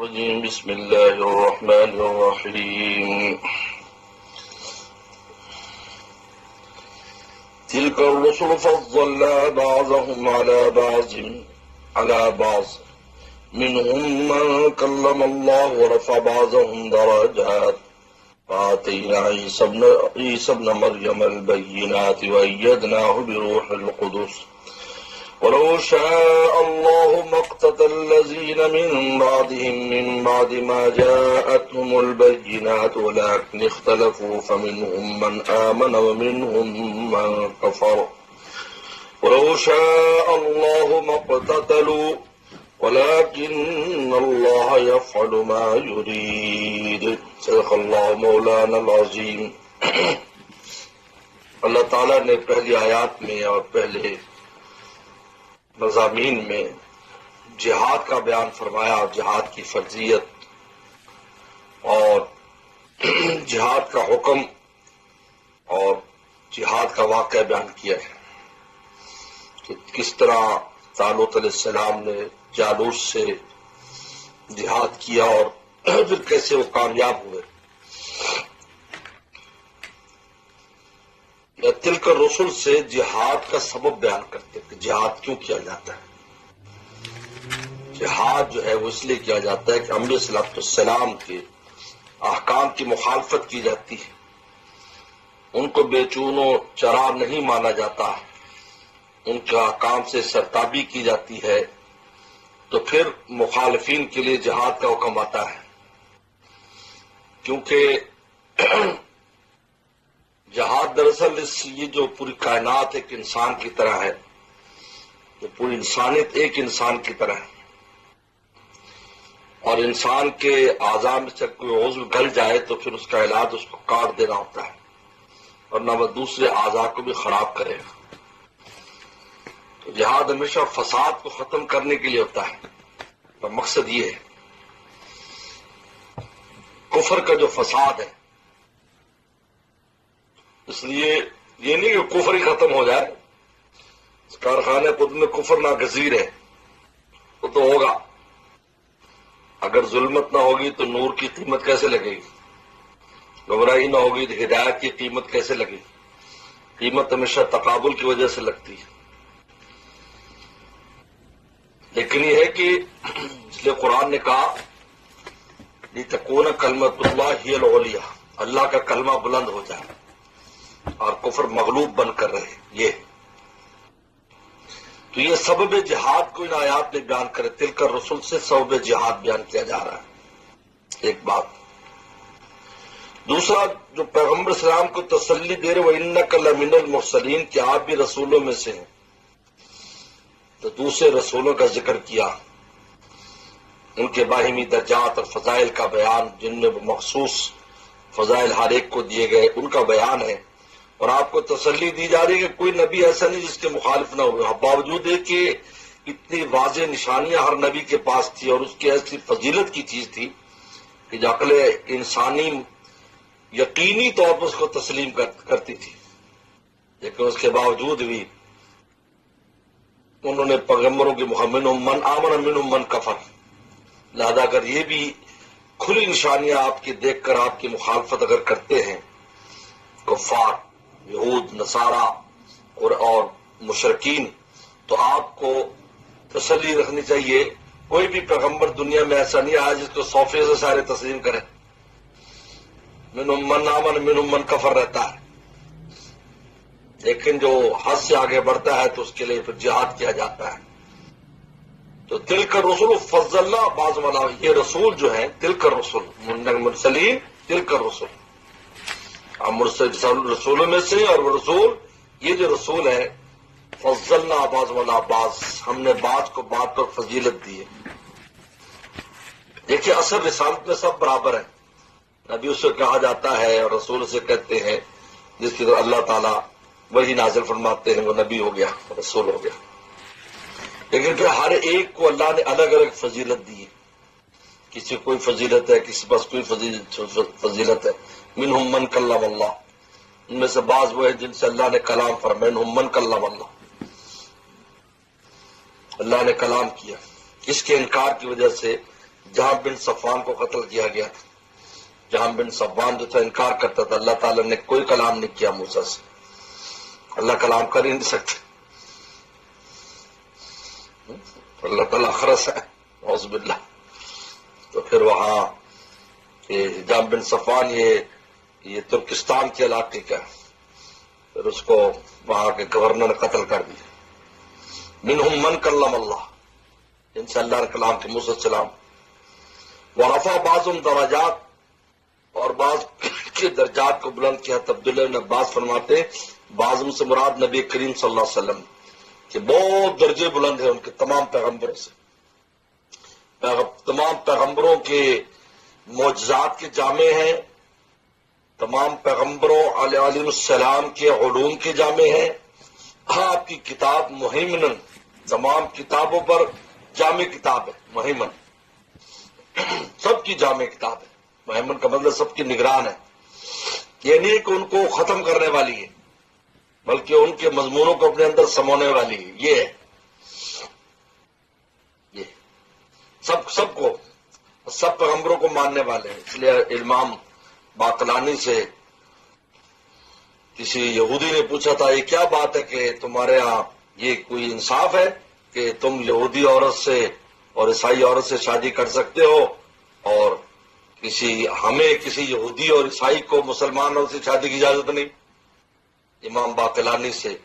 الرجيم بسم الله الرحمن الرحيم تلك الرسل فضلنا بعضهم على بعض منهم من كلم الله ورفع بعضهم درجات وآتينا عيسى ابن مريم البينات وأيدناه بروح القدس ولو شاء الله ما اقتتل الذين من بعدهم من بعد ما جاءتهم البينات ولكن اختلفوا فمنهم من آمن ومنهم من كفر ولو شاء الله ما اقتتلوا ولكن الله يفعل ما يريد صدق اللہ مولانا العظیم۔ اللہ تعالیٰ نے پہلی آیات میں اور پہلے مضامین میں جہاد کا بیان فرمایا، جہاد کی فرضیت اور جہاد کا حکم اور جہاد کا واقعہ بیان کیا ہے کہ کس طرح طالوت علیہ السلام نے جالوت سے جہاد کیا اور پھر کیسے وہ کامیاب ہوئے۔ تلک الرسل سے جہاد کا سبب بیان کرتے کہ جہاد کیوں کیا جاتا ہے۔ جہاد جو ہے وہ اس لیے کیا جاتا ہے کہ انبیاء صلی اللہ علیہ وسلم کے احکام کی مخالفت کی جاتی ہے، ان کو بے چون و چرا نہیں مانا جاتا، ان کے احکام سے سرتابی کی جاتی ہے، تو پھر مخالفین کے لیے جہاد کا حکم آتا ہے، کیونکہ جہاد دراصل یہ جو پوری کائنات ایک انسان کی طرح ہے، یہ پوری انسانیت ایک انسان کی طرح ہے، اور انسان کے اعضاء میں سے کوئی عضو گل جائے تو پھر اس کا علاج اس کو کاٹ دینا ہوتا ہے، اور نہ وہ دوسرے اعضاء کو بھی خراب کرے گا۔ تو جہاد ہمیشہ فساد کو ختم کرنے کے لیے ہوتا ہے، تو مقصد یہ ہے کفر کا جو فساد ہے، اس لیے یہ نہیں کہ کفر ہی ختم ہو جائے، اس کارخانے خود میں کفر ناگزیر ہے، وہ تو ہوگا۔ اگر ظلمت نہ ہوگی تو نور کی قیمت کیسے لگے گی، گمراہی نہ ہوگی تو ہدایت کی قیمت کیسے لگے گی؟ قیمت ہمیشہ تقابل کی وجہ سے لگتی ہے۔ لیکن یہ ہے کہ اس لیے قرآن نے کہا لِتَكُونَ کلمۃ اللہ ہی العلیٰ، اللہ کا کلمہ بلند ہو جائے اور کفر مغلوب بن کر رہے، یہ تو یہ سبب جہاد کو ان آیات میں بیان کرے۔ تلک الرسل سے سبب جہاد بیان کیا جا رہا ہے، ایک بات۔ دوسرا جو پیغمبر اسلام کو تسلی دے رہے وَإِنَّكَ لَمِنَ الْمُرْسَلِينَ کہ آپ بھی رسولوں میں سے ہیں، تو دوسرے رسولوں کا ذکر کیا، ان کے باہمی درجات اور فضائل کا بیان، جن میں وہ مخصوص فضائل ہر ایک کو دیے گئے، ان کا بیان ہے، اور آپ کو تسلی دی جا رہی ہے کہ کوئی نبی ایسا نہیں جس کے مخالف نہ ہوئے، باوجود ہے کہ اتنی واضح نشانیاں ہر نبی کے پاس تھی اور اس کی ایسی فضیلت کی چیز تھی کہ جو عقل انسانی یقینی طور پر اس کو تسلیم کرتی تھی، لیکن اس کے باوجود بھی انہوں نے پیغمبروں کے منہم من آمن منہم من کفر، لہذا اگر یہ بھی کھلی نشانیاں آپ کی دیکھ کر آپ کی مخالفت اگر کرتے ہیں کفار، یہود، نصارہ اور مشرکین، تو آپ کو تسلی رکھنی چاہیے کوئی بھی پیغمبر دنیا میں ایسا نہیں آیا جس کو 100% سارے تسلیم کریں، منہم من آمن منہم من کفر رہتا ہے، لیکن جو حد سے آگے بڑھتا ہے تو اس کے لیے پھر جہاد کیا جاتا ہے۔ تو تلک الرسل فضلنا بعض والا، یہ رسول جو ہیں تلک الرسل مرسلین، تلک الرسل ہم رسولوں میں سے، اور وہ رسول یہ جو رسول ہے فضلنا بعض والا بعض، ہم نے بعض کو بعض پر فضیلت دی ہے۔ دیکھیے اصل رسالت میں سب برابر ہیں، نبی اس سے کہا جاتا ہے اور رسول سے کہتے ہیں، جس کی طرح اللہ تعالیٰ وہی نازل فرماتے ہیں، وہ نبی ہو گیا، رسول ہو گیا، لیکن پھر ہر ایک کو اللہ نے الگ الگ فضیلت دی ہے، کسی کو کوئی فضیلت ہے، کسی پاس کوئی فضیلت ہے۔ منہم من کلم اللہ، ان میں سے بعض وہ ہیں جن سے اللہ نے کلام فرمایا، منہم من کلم اللہ، اللہ نے کلام کیا، اس کے انکار کی وجہ سے جہاں بن صفوان کو قتل کیا گیا تھا. جہاں بن صفوان جو تھا انکار کرتا تھا. اللہ تعالیٰ نے کوئی کلام نہیں کیا موسیٰ سے. اللہ کلام کر ہی نہیں سکتے. اللہ تعالیٰ خرس ہے اعوذ باللہ. تو پھر وہاں جہاں بن صفوان یہ ترکستان کے علاقے کا ہے. پھر اس کو وہاں کے گورنر نے قتل کر دیا. منہم من کلم اللہ، ان سے اللہ نے کلام کے موسیٰ السلام. ورفع بعضهم درجات، اور بعض کے درجات کو بلند کیا. عبداللہ بن عباس فرماتے ہیں بعضم سے مراد نبی کریم صلی اللہ علیہ وسلم کہ بہت درجے بلند ہیں ان کے تمام پیغمبروں سے. تمام پیغمبروں کے معجزات کے جامع ہیں. تمام پیغمبروں علیہ السلام کے علوم کے جامع ہیں. آپ کی کتاب مہیمن تمام کتابوں پر جامع کتاب ہے. مہیمن سب کی جامع کتاب ہے. مہیمن کا مطلب سب کی نگران ہے. یہ نہیں کہ ان کو ختم کرنے والی ہے بلکہ ان کے مضمونوں کو اپنے اندر سمونے والی ہے. یہ ہے یہ سب کو سب پیغمبروں کو ماننے والے ہیں. اس لیے امام باقلانی سے کسی یہودی نے پوچھا تھا یہ کیا بات ہے کہ تمہارے ہاں یہ کوئی انصاف ہے کہ تم یہودی عورت سے اور عیسائی عورت سے شادی کر سکتے ہو اور ہمیں کسی یہودی اور عیسائی کو مسلمان عورت سے شادی کی اجازت نہیں. امام باقلانی سے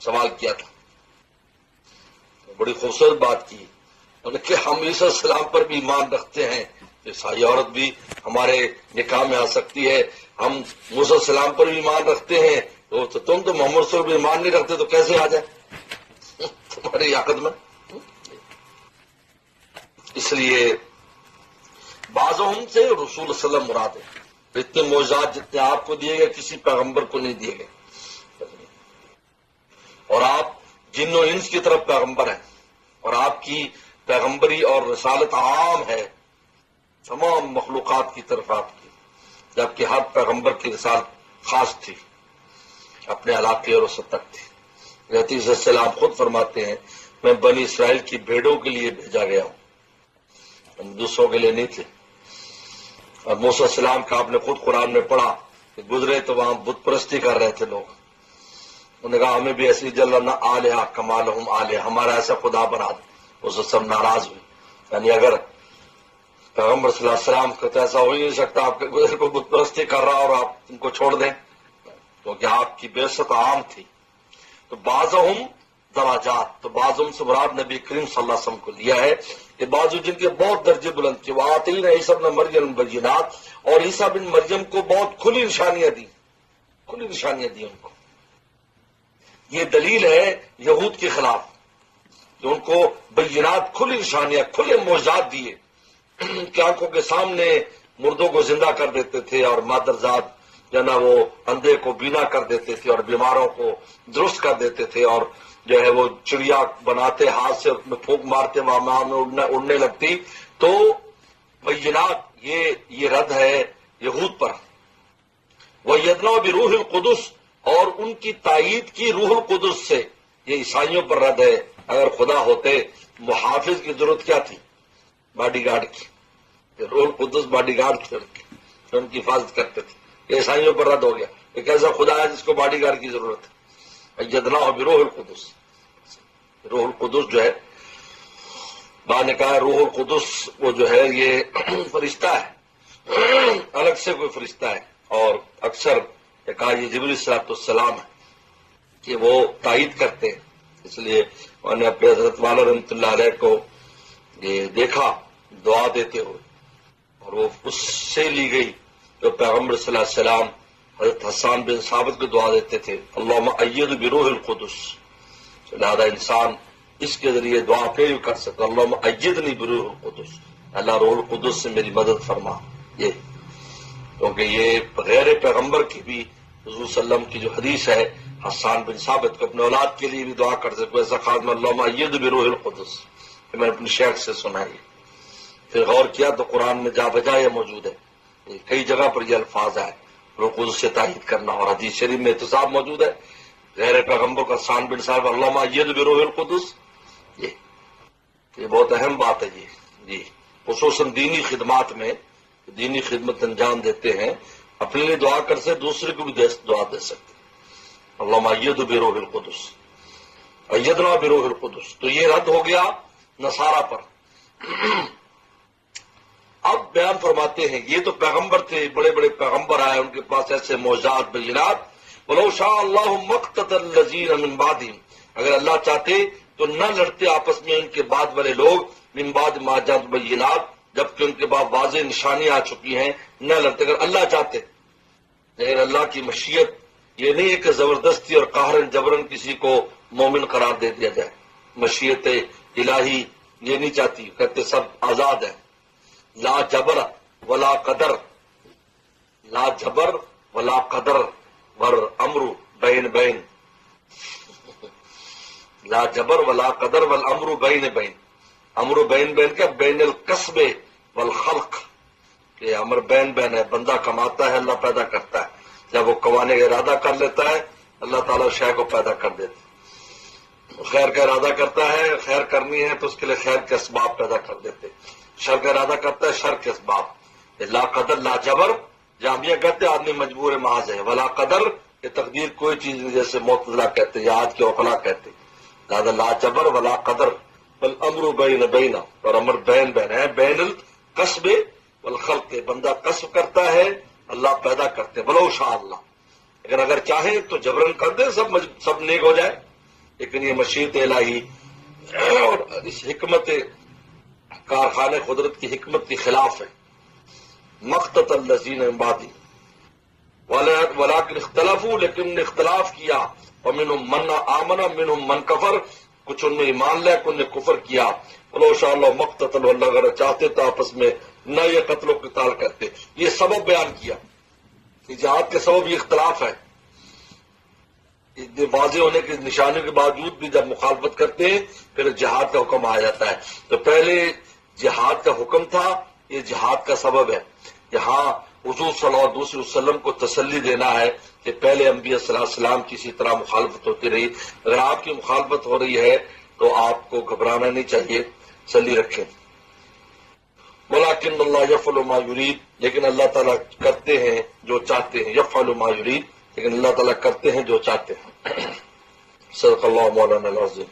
سوال کیا تھا. بڑی خوبصورت بات کی انہوں نے کہ ہم عیسیٰ السلام پر بھی ایمان رکھتے ہیں. عیسائی عورت بھی ہمارے نکاح میں آ سکتی ہے. ہم موسیٰ السلام پر بھی ایمان رکھتے ہیں. تو تم تو محمد صلی اللہ علیہ وسلم پر ایمان نہیں رکھتے تو کیسے آ جائے تمہاری عقد میں. اس لیے بعضوں سے رسول صلی اللہ علیہ وسلم مراد ہے. اتنے معجزات جتنے آپ کو دیے گئے کسی پیغمبر کو نہیں دیے گئے. اور آپ جن و انس کی طرف پیغمبر ہیں اور آپ کی پیغمبری اور رسالت عام ہے تمام مخلوقات کی طرف آپ کی، جبکہ ہر پیغمبر کی رسالت خاص تھی اپنے علاقے اور وسط تک تھی. حضرت عیسیٰ السلام خود فرماتے ہیں میں بنی اسرائیل کی بھیڑوں کے لیے بھیجا گیا ہوں، ہم دوسروں کے لیے نہیں تھے. اور موسیٰ السلام کا آپ نے خود قرآن میں پڑھا کہ گزرے تو وہاں بت پرستی کر رہے تھے لوگ. انہوں نے کہا ہمیں بھی ایسی جلنا آلیہ کمالہم آلیہ، ہمارا ایسا خدا بنا دے. وہ سب ناراض ہوئی. یعنی اگر پیغمبر صلی اللہ علیہ وسلم کا تو ایسا ہو ہی نہیں سکتا آپ کے گزر کو بت پرستی کر رہا اور آپ ان کو چھوڑ دیں، کیونکہ آپ کی بعثت عام تھی. تو بعضہم درجات، تو بعضہم سے مراد نبی کریم صلی اللہ علیہ وسلم کو لیا ہے کہ بعض جن کے بہت درجے بلند تھے. وہ آتے ہی عیسیٰ بن مریم بینات، اور عیسیٰ بن مریم کو بہت کھلی نشانیاں دی ان کو. یہ دلیل ہے یہود کے خلاف کہ ان کو بینات کھلی نشانیاں کھلے معجزات دیے کہ آنکھوں کے سامنے مردوں کو زندہ کر دیتے تھے اور مادرزاد جو نا وہ اندھے کو بینا کر دیتے تھے اور بیماروں کو درست کر دیتے تھے اور جو ہے وہ چڑیا بناتے ہاتھ سے اس میں پھونک مارتے وہاں اڑنے لگتی. تو بینات یہ رد ہے یہود پر. وہ یدنا بروح القدس، اور ان کی تائید کی روح القدس سے. یہ عیسائیوں پر رد ہے. اگر خدا ہوتے محافظ کی ضرورت کیا تھی باڈی گارڈ کی؟ روح القدس باڈی گارڈ تھے ان کی حفاظت کرتے تھے. یہ عیسائیوں پر رد ہو گیا. ایک ایسا خدا ہے جس کو باڈی گارڈ کی ضرورت ہے. یدنا بروح القدس، روح القدس جو ہے با نے کہا روح القدس وہ جو ہے یہ فرشتہ ہے، الگ سے کوئی فرشتہ ہے. اور اکثر کہا یہ جبریل صلی السلام ہے کہ وہ تائید کرتے ہیں. اس لیے میں نے اپنے حضرت والا رحمۃ اللہ علیہ کو یہ دیکھا دعا دیتے ہوئے، اور وہ اس سے لی گئی جو پیغمبر صلی اللہ علیہ وسلم حضرت حسان بن ثابت کو دعا دیتے تھے اللہم ایّد بروح القدس. لہذا انسان اس کے ذریعے دعا پہ بھی کر سکتا اللہم ایّدنی بروح القدس، اللہ روح القدس سے میری مدد فرما. یہ کیونکہ یہ غیر پیغمبر کی بھی حضور صلی اللہ علیہ وسلم کی جو حدیث ہے حسان بن ثابت کو اپنے اولاد کے لیے بھی دعا کر سکو ایسا خاص میں اللہم ایّد بروح القدس. میں نے اپنے شیخ سے سنا ہے. پھر غور کیا تو قرآن میں جا بجا یہ موجود ہے. کئی جگہ پر یہ الفاظ ہے روح القدس سے تائید کرنا، اور حدیث شریف میں احتساب موجود ہے غیر پیغمبر کا حسان بن ثابت اللہم ایّد بروح القدس. یہ بہت اہم بات ہے جی. خصوصاً دینی خدمات میں دینی خدمت انجام دیتے ہیں، اپنے لیے دعا کر سے دوسرے کو بھی دعا دے سکتے ہیں۔ اللہم ایدہ بروح القدس، ایدنا بروح القدس۔ تو یہ رد ہو گیا نصارہ پر۔ اب بیان فرماتے ہیں یہ تو پیغمبر تھے، بڑے بڑے پیغمبر آئے، ان کے پاس ایسے معجزات بینات۔ وَلَوْ شَاءَ اللَّهُ مَا اقْتَتَلَ الَّذِينَ مِن بَعْدِهِمْ، اگر اللہ چاہتے تو نہ لڑتے آپس میں ان کے بعد والے لوگ، من بعد ما جاءت البینات، جبکہ ان کے بعد واضح نشانیاں آ چکی ہیں، نہ لڑتے اگر اللہ چاہتے۔ لیکن اللہ کی مشیت یہ نہیں ہے کہ زبردستی اور قہرن جبرن کسی کو مومن قرار دے دیا جائے۔ مشیت الہی یہ نہیں چاہتی، کہتے سب آزاد ہیں۔ لا جبر ولا قدر، لا جبر ولا قدر ور امر بین بین، لا جبر ولا قدر والامر بین بین۔ امر بین بین کا بین القصب والخلق، کہ امر بین بین ہے، بندہ کماتا ہے، اللہ پیدا کرتا ہے۔ جب وہ کمانے کا ارادہ کر لیتا ہے اللہ تعالیٰ شے کو پیدا کر دیتا ہے۔ خیر کا ارادہ کرتا ہے، خیر کرنی ہے تو اس کے لیے خیر کے اسباب پیدا کر دیتے۔ شر کا ارادہ کرتا ہے، شر کے اسباب۔ لا قدر لا جبر، جامعہ کہتے آدمی مجبور محض ہے، ولا قدر یہ تقدیر کوئی چیز نہیں، جیسے معتزلہ کہتے یا آج کے عقلاء کہتے۔ لہذا لا جبر ولا قدر بل امر بین بین، اور امر بین بین ہے، بین القصب والخلق، بندہ قصب کرتا ہے اللہ پیدا کرتے۔ ولو شاء اللہ، لیکن اگر چاہے تو جبرن کر دے، سب نیک ہو جائے، لیکن یہ مشیت الہی اور اس حکمت کارخانے قدرت کی حکمت کے خلاف ہے۔ مقتت الذین من بعدی ولکن اختلفوا، لیکن نے اختلاف کیا، ومنهم من آمن منهم من کفر، کچھ ان میں ایمان لے، کچھ نے کفر کیا۔ ولو شاء اللہ مقتتل، اللہ اگر چاہتے تو آپس میں نہ یہ قتل و قتال کرتے۔ یہ سبب بیان کیا کہ جہاد کے سبب یہ اختلاف ہے، واضح ہونے کی نشانیوں کے باوجود بھی جب مخالفت کرتے ہیں پھر جہاد کا حکم آ جاتا ہے۔ تو پہلے جہاد کا حکم تھا، یہ جہاد کا سبب ہے۔ یہاں حضور صلی اللہ علیہ وسلم کو تسلی دینا ہے کہ پہلے انبیاء صلی اللہ علیہ وسلم کی اسی طرح مخالفت ہوتی رہی، اگر آپ کی مخالفت ہو رہی ہے تو آپ کو گھبرانا نہیں چاہیے، تسلی رکھیں۔ ولیکن اللہ یفعل ما یرید، لیکن اللہ تعالیٰ کرتے ہیں جو چاہتے ہیں، یفعل ما یرید، لیکن اللہ تعالیٰ کرتے ہیں جو چاہتے ہیں۔ صدق اللہ مولانا العظیم۔